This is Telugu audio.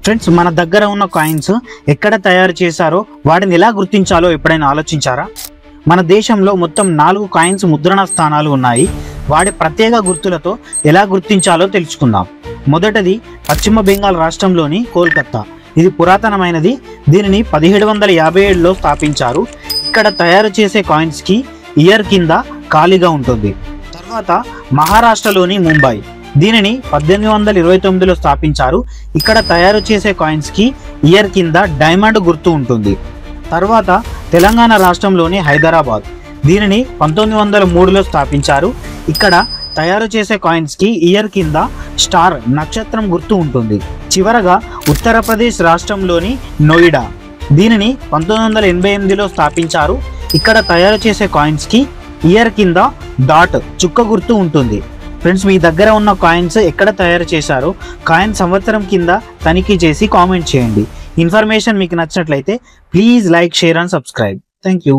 ఫ్రెండ్స్, మన దగ్గర ఉన్న కాయిన్స్ ఎక్కడ తయారు చేశారో వాటిని ఎలా గుర్తించాలో ఎప్పుడైనా ఆలోచించారా? మన దేశంలో మొత్తం 4 కాయిన్స్ ముద్రణ స్థానాలు ఉన్నాయి. వాటి ప్రత్యేక గుర్తులతో ఎలా గుర్తించాలో తెలుసుకుందాం. మొదటిది పశ్చిమ బెంగాల్ రాష్ట్రంలోని కోల్కతా. ఇది పురాతనమైనది. దీనిని 1757లో స్థాపించారు. ఇక్కడ తయారు చేసే కాయిన్స్కి ఇయర్ కింద ఖాళీగా ఉంటుంది. తర్వాత మహారాష్ట్రలోని ముంబై. దీనిని 1829లో స్థాపించారు. ఇక్కడ తయారు చేసే కాయిన్స్కి ఇయర్ కింద డైమండ్ గుర్తు ఉంటుంది. తర్వాత తెలంగాణ రాష్ట్రంలోని హైదరాబాద్. దీనిని 1903లో స్థాపించారు. ఇక్కడ తయారు చేసే కాయిన్స్కి ఇయర్ కింద స్టార్ నక్షత్రం గుర్తు ఉంటుంది. చివరగా ఉత్తరప్రదేశ్ రాష్ట్రంలోని నోయిడా. దీనిని 1988లో స్థాపించారు. ఇక్కడ తయారు చేసే కాయిన్స్కి ఇయర్ కింద డాట్ చుక్క గుర్తు ఉంటుంది. ఫ్రెండ్స్, మీ దగ్గర ఉన్న కాయిన్స్ ఎక్కడ తయారు చేశారో కాయిన్ సంవత్సరం కింద తనిఖీ చేసి కామెంట్ చేయండి. ఇన్ఫర్మేషన్ మీకు నచ్చినట్లయితే please like, share and subscribe. Thank you.